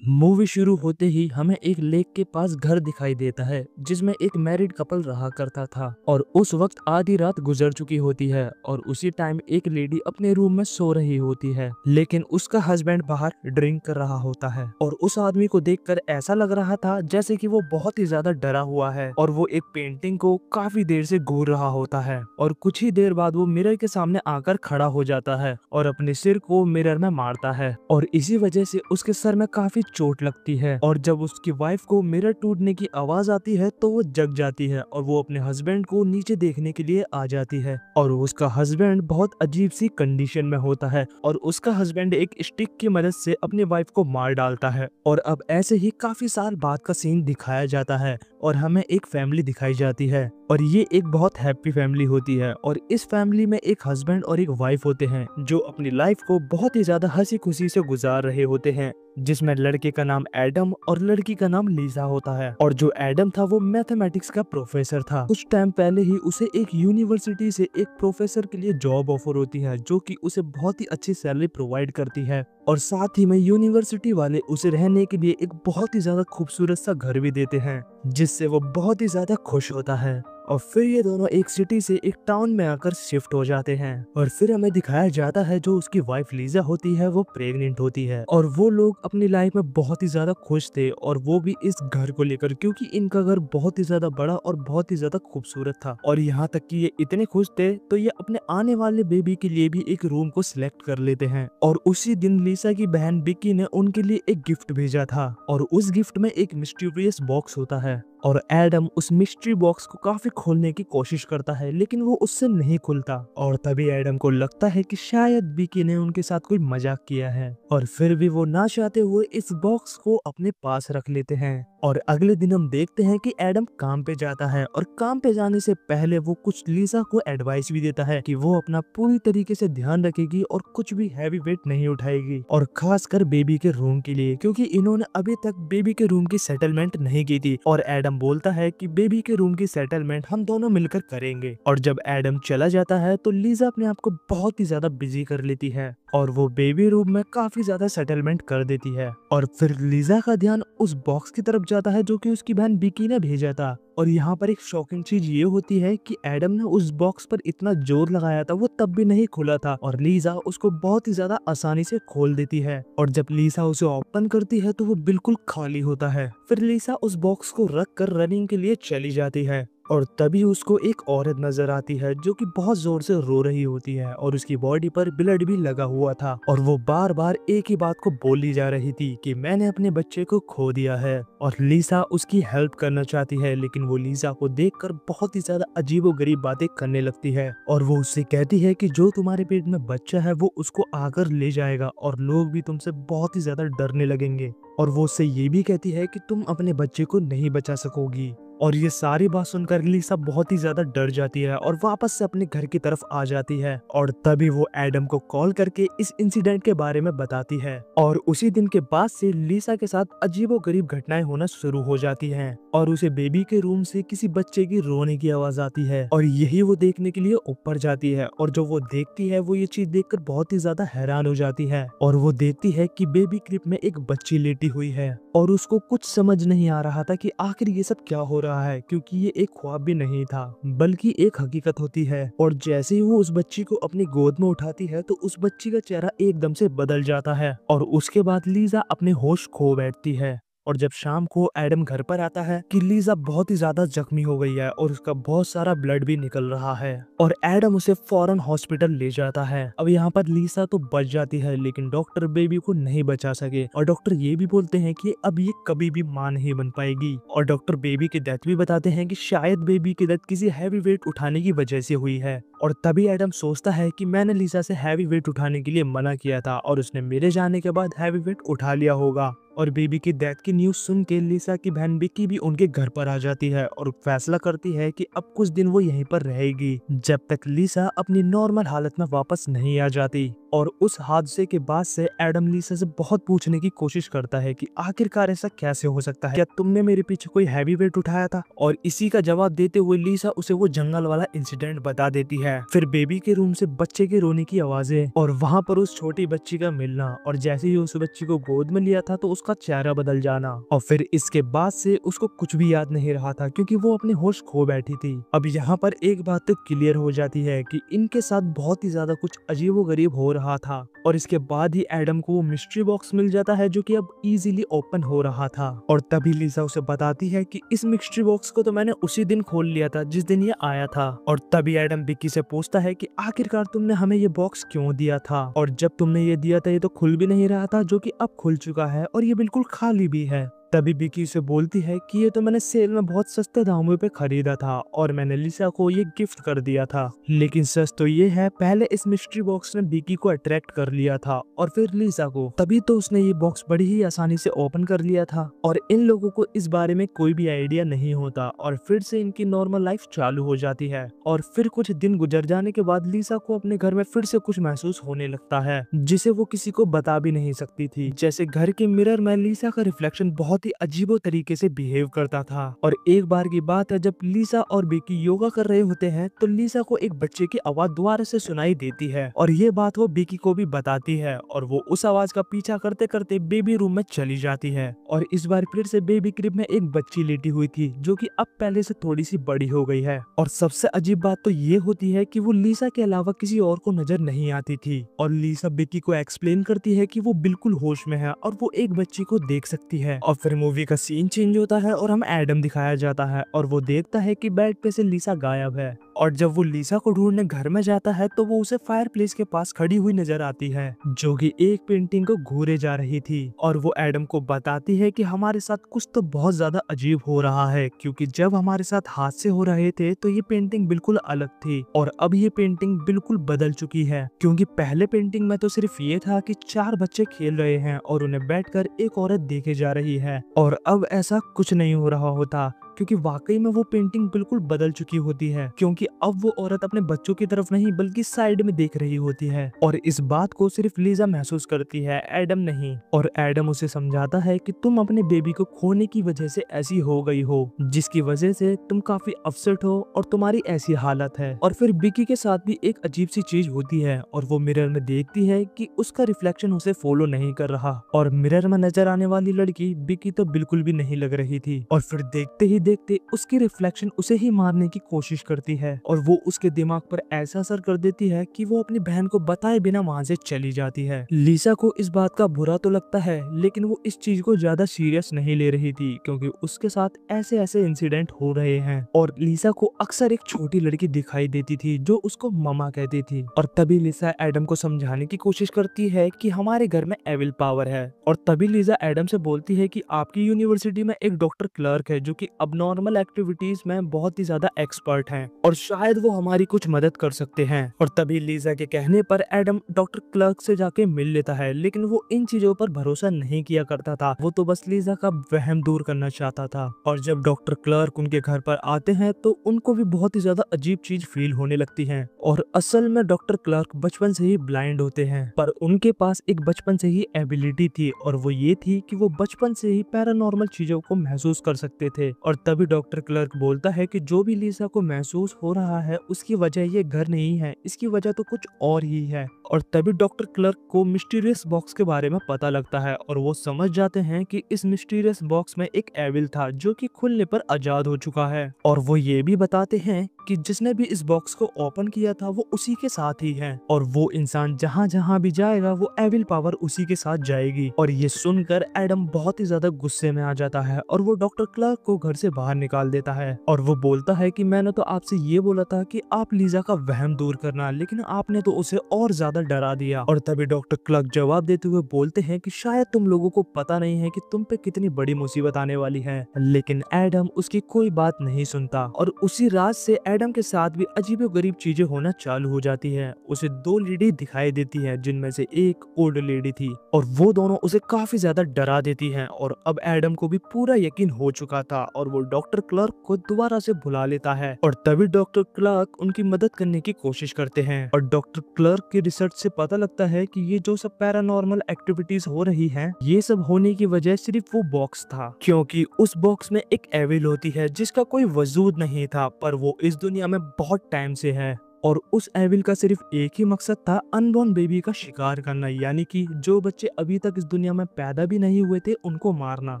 Movie शुरू होते ही हमें एक लेक के पास घर दिखाई देता है जिसमें एक मैरिड कपल रहा करता था और उस वक्त आधी रात गुजर चुकी होती है और उसी टाइम एक लेडी अपने रूम में सो रही होती है, लेकिन उसका हस्बैंड बाहर ड्रिंक कर रहा होता है और उस आदमी को देखकर ऐसा लग रहा था जैसे कि वो बहुत ही ज्यादा डरा हुआ है और वो एक पेंटिंग को काफी देर से घूर रहा होता है और कुछ ही देर बाद वो मिरर के सामने आकर खड़ा हो जाता है और अपने सिर को मिरर में मारता है और इसी वजह से उसके सर में काफी चोट लगती है। और जब उसकी वाइफ को मिरर टूटने की आवाज आती है तो वो जग जाती है और वो अपने हस्बैंड को नीचे देखने के लिए आ जाती है और उसका हस्बैंड बहुत अजीब सी कंडीशन में होता है और उसका हस्बैंड एक स्टिक की मदद से अपनी वाइफ को मार डालता है। और अब ऐसे ही काफी साल बाद का सीन दिखाया जाता है और हमें एक फैमिली दिखाई जाती है और ये एक बहुत हैप्पी फैमिली होती है और इस फैमिली में एक हस्बैंड और एक वाइफ होते हैं जो अपनी लाइफ को बहुत ही ज्यादा हंसी खुशी से गुजार रहे होते हैं, जिसमें लड़के का नाम एडम और लड़की का नाम लीजा होता है। और जो एडम था वो मैथमेटिक्स का प्रोफेसर था। कुछ टाइम पहले ही उसे एक यूनिवर्सिटी से एक प्रोफेसर के लिए जॉब ऑफर होती है जो कि उसे बहुत ही अच्छी सैलरी प्रोवाइड करती है और साथ ही में यूनिवर्सिटी वाले उसे रहने के लिए एक बहुत ही ज्यादा खूबसूरत सा घर भी देते हैं जिससे वो बहुत ही ज्यादा खुश होता है। और फिर ये दोनों एक सिटी से एक टाउन में आकर शिफ्ट हो जाते हैं और फिर हमें दिखाया जाता है जो उसकी वाइफ लीजा होती है वो प्रेग्नेंट होती है और वो लोग अपनी लाइफ में बहुत ही ज्यादा खुश थे और वो भी इस घर को लेकर, क्योंकि इनका घर बहुत ही ज्यादा बड़ा और बहुत ही ज्यादा खूबसूरत था। और यहाँ तक कि ये इतने खुश थे तो ये अपने आने वाले बेबी के लिए भी एक रूम को सिलेक्ट कर लेते हैं। और उसी दिन लीसा की बहन बिक्की ने उनके लिए एक गिफ्ट भेजा था और उस गिफ्ट में एक मिस्टीरियस बॉक्स होता है और एडम उस मिस्ट्री बॉक्स को काफी खोलने की कोशिश करता है लेकिन वो उससे नहीं खुलता और तभी एडम को लगता है कि शायद बिकी ने उनके साथ कोई मजाक किया है और फिर भी वो ना चाहते हुए इस बॉक्स को अपने पास रख लेते हैं। और अगले दिन हम देखते हैं कि एडम काम पे जाता है और काम पे जाने से पहले वो कुछ लीसा को एडवाइस भी देता है कि वो अपना पूरी तरीके से ध्यान रखेगी और कुछ भी हैवी वेट नहीं उठाएगी और खासकर बेबी के रूम के लिए, क्योंकि इन्होंने अभी तक बेबी के रूम की सेटलमेंट नहीं की थी। और एडम बोलता है कि बेबी के रूम की सेटलमेंट हम दोनों मिलकर करेंगे। और जब एडम चला जाता है तो लीजा अपने आप को बहुत ही ज्यादा बिजी कर लेती है और वो बेबी रूम में काफी ज्यादा सेटलमेंट कर देती है। और फिर लीजा का ध्यान उस बॉक्स की तरफ जाता है जो कि उसकी बहन बिकी ने भेजा था। और यहाँ पर एक शॉकिंग चीज ये होती है कि एडम ने उस बॉक्स पर इतना जोर लगाया था वो तब भी नहीं खुला था और लीजा उसको बहुत ही ज्यादा आसानी से खोल देती है। और जब लीसा उसे ओपन करती है तो वो बिल्कुल खाली होता है। फिर लीसा उस बॉक्स को रख कर रनिंग के लिए चली जाती है और तभी उसको एक औरत नजर आती है जो कि बहुत जोर से रो रही होती है और उसकी बॉडी पर ब्लड भी लगा हुआ था और वो बार बार एक ही बात को बोली जा रही थी कि मैंने अपने बच्चे को खो दिया है। और लीसा उसकी हेल्प करना चाहती है लेकिन वो लीसा को देखकर बहुत ही ज्यादा अजीबोगरीब बातें करने लगती है और वो उससे कहती है कि जो तुम्हारे पेट में बच्चा है वो उसको आकर ले जाएगा और लोग भी तुमसे बहुत ही ज्यादा डरने लगेंगे। और वो उससे ये भी कहती है कि तुम अपने बच्चे को नहीं बचा सकोगी। और ये सारी बात सुनकर लीसा बहुत ही ज्यादा डर जाती है और वापस से अपने घर की तरफ आ जाती है। और तभी वो एडम को कॉल करके इस इंसिडेंट के बारे में बताती है और उसी दिन के बाद से लीसा के साथ अजीबोगरीब घटनाएं होना शुरू हो जाती हैं और उसे बेबी के रूम से किसी बच्चे की रोने की आवाज आती है और यही वो देखने के लिए ऊपर जाती है। और जो वो देखती है वो ये चीज देखकर बहुत ही ज्यादा हैरान हो जाती है और वो देखती है कि बेबी क्रिब में एक बच्ची लेटी हुई है और उसको कुछ समझ नहीं आ रहा था कि आखिर ये सब क्या हो रहा है, क्योंकि ये एक ख्वाब भी नहीं था बल्कि एक हकीकत होती है। और जैसे ही वो उस बच्ची को अपनी गोद में उठाती है तो उस बच्ची का चेहरा एकदम से बदल जाता है और उसके बाद लीजा अपने होश खो बैठती है। और जब शाम को एडम घर पर आता है कि लीजा बहुत ही ज्यादा जख्मी हो गई है और उसका बहुत सारा ब्लड भी निकल रहा है और एडम उसे फौरन हॉस्पिटल ले जाता है। अब यहाँ पर लीसा तो बच जाती है लेकिन डॉक्टर बेबी को नहीं बचा सके और डॉक्टर ये भी बोलते हैं कि अब ये कभी भी मां नहीं बन पाएगी। और डॉक्टर बेबी की डेथ भी बताते हैं कि शायद बेबी की डेथ किसी हैवी वेट उठाने की वजह से हुई है। और तभी एडम सोचता है कि मैंने लीसा से हैवी वेट उठाने के लिए मना किया था और उसने मेरे जाने के बाद हैवी वेट उठा लिया होगा। और बेबी की डेथ की न्यूज सुन के लीसा की बहन बिक्की भी उनके घर पर आ जाती है और फैसला करती है कि अब कुछ दिन वो यहीं पर रहेगी जब तक लीसा अपनी नॉर्मल हालत में वापस नहीं आ जाती। और उस हादसे के बाद से एडम लीसा से बहुत पूछने की कोशिश करता है कि आखिरकार ऐसा कैसे हो सकता है, क्या तुमने मेरे पीछे कोई हैवी वेट उठाया था। और इसी का जवाब देते हुए लीसा उसे वो जंगल वाला इंसिडेंट बता देती है। फिर बेबी के रूम से बच्चे के रोने की आवाजें और वहाँ पर उस छोटी बच्ची का मिलना, और जैसे ही उस बच्ची को गोद में लिया था तो उसका चेहरा बदल जाना। और फिर इसके बाद से उसको कुछ भी याद नहीं रहा था क्योंकि वो अपने होश खो बैठी थी। अब यहाँ पर एक बात तो क्लियर हो जाती है कि इनके साथ बहुत ही ज्यादा कुछ अजीबोगरीब हो रहा था। और इसके बाद ही एडम को वो मिस्ट्री बॉक्स मिल जाता है जो कि अब इजीली ओपन हो रहा था। और तभी लीसा उसे बताती है कि इस मिस्ट्री बॉक्स को तो मैंने उसी दिन खोल लिया था जिस दिन ये आया था। और तभी एडम विक्की से पूछता है कि आखिरकार तुमने हमें ये बॉक्स क्यों दिया था, और जब तुमने ये दिया था ये तो खुल भी नहीं रहा था, जो कि अब खुल चुका है और ये बिल्कुल खाली भी है। तभी विकी उसे बोलती है कि ये तो मैंने सेल में बहुत सस्ते दामों पे खरीदा था और मैंने लिसा को ये गिफ्ट कर दिया था। लेकिन सच तो ये है, पहले इस मिस्ट्री बॉक्स ने विकी को अट्रैक्ट कर लिया था और फिर लिसा को, तभी तो उसने ये बॉक्स बड़ी ही आसानी से ओपन कर लिया था। और इन लोगों को इस बारे में कोई भी आइडिया नहीं होता और फिर से इनकी नॉर्मल लाइफ चालू हो जाती है। और फिर कुछ दिन गुजर जाने के बाद लिसा को अपने घर में फिर से कुछ महसूस होने लगता है जिसे वो किसी को बता भी नहीं सकती थी। जैसे घर के मिरर में लिसा का रिफ्लेक्शन बहुत ही अजीबो तरीके से बिहेव करता था। और एक बार की बात है, जब लिसा और विकी योगा कर रहे होते हैं तो लिसा को एक बच्चे की आवाज दोबारा से सुनाई देती है और ये बात वो विकी को भी बताती है और वो उस आवाज का पीछा करते करते बेबी रूम में चली जाती है। और इस बार फिर से बेबी क्रिब में एक बच्ची लेटी हुई थी जो कि अब पहले से थोड़ी सी बड़ी हो गई है। और सबसे अजीब बात तो ये होती है कि वो लिसा के अलावा किसी और को नजर नहीं आती थी। और लिसा विकी को एक्सप्लेन करती है कि वो बिल्कुल होश में है और वो एक बच्ची को देख सकती है। और फिर मूवी का सीन चेंज होता है और हम एडम दिखाया जाता है और वो देखता है कि बेड पे से लिसा गायब है। और जब वो लिसा को ढूंढने घर में जाता है तो वो उसे फायर प्लेस के पास खड़ी हुई नजर आती है जो कि एक पेंटिंग को घूरे जा रही थी। और वो एडम को बताती है कि हमारे साथ कुछ तो बहुत ज्यादा अजीब हो रहा है, क्योंकि जब हमारे साथ हादसे हो रहे थे तो ये पेंटिंग बिल्कुल अलग थी और अब ये पेंटिंग बिल्कुल बदल चुकी है। क्योंकि पहले पेंटिंग में तो सिर्फ ये था कि 4 बच्चे खेल रहे हैं और उन्हें बैठकर एक औरत देखे जा रही है, और अब ऐसा कुछ नहीं हो रहा होता क्योंकि वाकई में वो पेंटिंग बिल्कुल बदल चुकी होती है। क्योंकि अब वो औरत अपने बच्चों की तरफ नहीं बल्कि साइड में देख रही होती है और इस बात को सिर्फ लीजा महसूस करती है, एडम नहीं। और एडम उसे समझाता है कि तुम अपने बेबी को खोने की वजह से ऐसी हो गई हो, जिसकी वजह से तुम काफी अपसेट हो और तुम्हारी ऐसी हालत है। और फिर विकी के साथ भी एक अजीब सी चीज होती है और वो मिरर में देखती है कि उसका रिफ्लेक्शन उसे फॉलो नहीं कर रहा और मिरर में नजर आने वाली लड़की विकी तो बिल्कुल भी नहीं लग रही थी। और फिर देखते ही देखते उसकी रिफ्लेक्शन उसे ही मारने की कोशिश करती है और वो उसके दिमाग पर ऐसा असर कर देती है कि वो अपनी बहन को बताए बिना वहाँ से चली जाती है। लिसा को इस बात का बुरा तो लगता है लेकिन वो इस चीज को ज्यादा सीरियस नहीं ले रही थी क्योंकि उसके साथ ऐसे ऐसे इंसिडेंट हो रहे हैं। और लिसा को अक्सर एक छोटी लड़की दिखाई देती थी जो उसको ममा कहती थी। और तभी लिसा एडम को समझाने की कोशिश करती है कि हमारे घर में एविल पावर है। और तभी लिसा एडम से बोलती है कि आपकी यूनिवर्सिटी में एक डॉक्टर क्लर्क है जो कि अब नॉर्मल एक्टिविटीज में बहुत ही ज्यादा एक्सपर्ट हैं और शायद वो हमारी कुछ मदद कर सकते हैं। और तभी लीजा के कहने पर एडम डॉक्टर क्लर्क से जाके मिल लेता है, लेकिन वो इन चीजों पर भरोसा नहीं किया करता था, वो तो बस लीजा का वहम दूर करना चाहता था। और जब डॉक्टर क्लर्क उनके घर पर आते हैं तो उनको भी बहुत ही ज्यादा अजीब चीज फील होने लगती है। और असल में डॉक्टर क्लर्क बचपन से ही ब्लाइंड होते हैं, पर उनके पास एक बचपन से ही एबिलिटी थी और वो ये थी कि वो बचपन से ही पैरानॉर्मल चीजों को महसूस कर सकते थे। और तभी डॉक्टर क्लर्क बोलता है कि जो भी लिसा को महसूस हो रहा है उसकी वजह ये घर नहीं है, इसकी वजह तो कुछ और ही है। और तभी डॉक्टर क्लर्क को मिस्टीरियस बॉक्स के बारे में पता लगता है और वो समझ जाते हैं कि इस मिस्टीरियस बॉक्स में एक एविल था जो कि खुलने पर आजाद हो चुका है। और वो ये भी बताते हैं कि जिसने भी इस बॉक्स को ओपन किया था वो उसी के साथ ही है और वो इंसान जहाँ जहाँ भी जाएगा वो एविल पावर उसी के साथ जाएगी। और ये सुनकर एडम बहुत ही ज्यादा गुस्से में आ जाता है और वो डॉक्टर क्लर्क को घर से बाहर निकाल देता है और वो बोलता है कि मैंने तो आपसे ये बोला था कि आप लीजा का वहम दूर करना, लेकिन आपने तो उसे और ज्यादा डरा दिया। और तभी डॉक्टर क्लर्क जवाब देते हुए बोलते हैं कि शायद तुम लोगों को पता नहीं है कि तुम पे कितनी बड़ी मुसीबत आने वाली है। लेकिन एडम उसकी कोई बात नहीं सुनता और उसी रात से एडम के साथ भी अजीबोगरीब चीजें होना चालू हो जाती है। उसे 2 लेडी दिखाई देती है जिनमें से एक ओल्ड लेडी थी और वो दोनों उसे काफी ज्यादा डरा देती हैं। और अब एडम को भी पूरा यकीन हो चुका था और वो डॉक्टर क्लर्क को दोबारा से बुला लेता है और तभी डॉक्टर क्लर्क उनकी मदद करने की कोशिश करते हैं। और डॉक्टर क्लर्क की रिसर्च रिसर्च से पता लगता है कि ये जो सब पैरानॉर्मल एक्टिविटीज हो रही हैं, ये सब होने की वजह सिर्फ वो बॉक्स था, क्योंकि उस बॉक्स में एक एविल होती है जिसका कोई वजूद नहीं था, पर वो इस दुनिया में बहुत टाइम से है। और उस एविल का सिर्फ एक ही मकसद था, अनबॉर्न बेबी का शिकार करना, यानी कि जो बच्चे अभी तक इस दुनिया में पैदा भी नहीं हुए थे उनको मारना।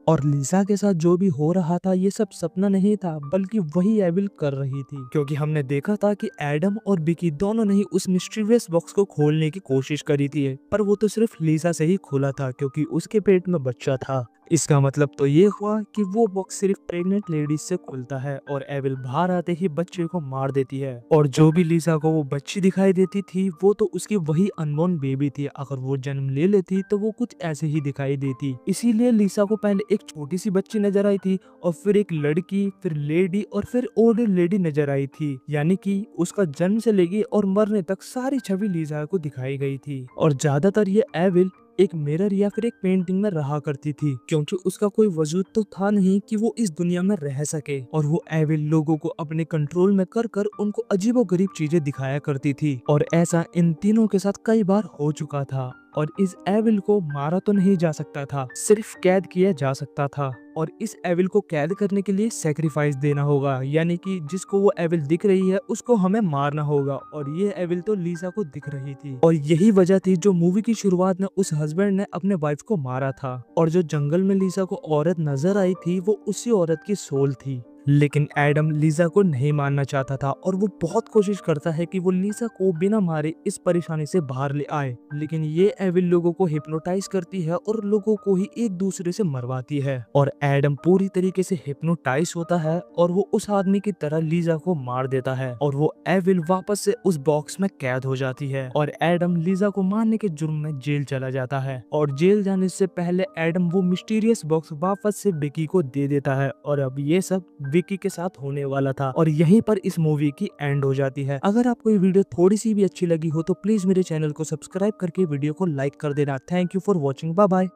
और लिसा के साथ जो भी हो रहा था ये सब सपना नहीं था, बल्कि वही एविल कर रही थी, क्योंकि हमने देखा था कि एडम और बिकी दोनों ने ही उस मिस्टीरियस बॉक्स को खोलने की कोशिश करी थी, पर वो तो सिर्फ लिसा से ही खोला था क्योंकि उसके पेट में बच्चा था। इसका मतलब तो ये हुआ कि वो बॉक्स सिर्फ प्रेग्नेंट लेडीज से खुलता है और एविल बाहर आते ही बच्चे को मार देती है। और जो भी लिसा को वो बच्ची दिखाई देती थी वो तो उसकी वही अनबॉर्न बेबी थी। अगर वो जन्म ले लेती तो वो कुछ ऐसे ही दिखाई देती। इसीलिए लिसा को पहले एक छोटी सी बच्ची नजर आई थी और फिर एक लड़की, फिर लेडी और फिर ओल्ड लेडी नजर आई थी, यानी कि उसका जन्म से लेके और मरने तक सारी छवि लिसा को दिखाई गई थी। और ज्यादातर ये एविल एक मिरर या फिर एक पेंटिंग में रहा करती थी, क्योंकि उसका कोई वजूद तो था नहीं कि वो इस दुनिया में रह सके। और वो एविल लोगों को अपने कंट्रोल में कर कर उनको अजीबोगरीब चीजें दिखाया करती थी। और ऐसा इन तीनों के साथ कई बार हो चुका था। और इस एविल को मारा तो नहीं जा सकता था, सिर्फ कैद किया जा सकता था। और इस एविल को कैद करने के लिए सैक्रिफाइस देना होगा, यानी कि जिसको वो एविल दिख रही है उसको हमें मारना होगा। और ये एविल तो लिसा को दिख रही थी, और यही वजह थी जो मूवी की शुरुआत में उस हस्बैंड ने अपने वाइफ को मारा था। और जो जंगल में लिसा को औरत नजर आई थी वो उसी औरत की सोल थी। लेकिन एडम लिसा को नहीं मारना चाहता था और वो बहुत कोशिश करता है कि वो लिसा को बिना मारे इस परेशानी से बाहर ले आए, लेकिन ये एविल लोगों को हिप्नोटाइज करती है और लोगों को ही एक दूसरे से मरवाती है। और एडम पूरी तरीके से हिप्नोटाइज होता है और वो उस आदमी की तरह लिसा को मार देता है और वो एविल वापस से उस बॉक्स में कैद हो जाती है। और एडम लिसा को मारने के जुर्म में जेल चला जाता है। और जेल जाने से पहले एडम वो मिस्टीरियस बॉक्स वापस से विकी को दे देता है। और अब ये सब विकी के साथ होने वाला था और यहीं पर इस मूवी की एंड हो जाती है। अगर आपको ये वीडियो थोड़ी सी भी अच्छी लगी हो तो प्लीज मेरे चैनल को सब्सक्राइब करके वीडियो को लाइक कर देना। Thank you for watching. Bye bye.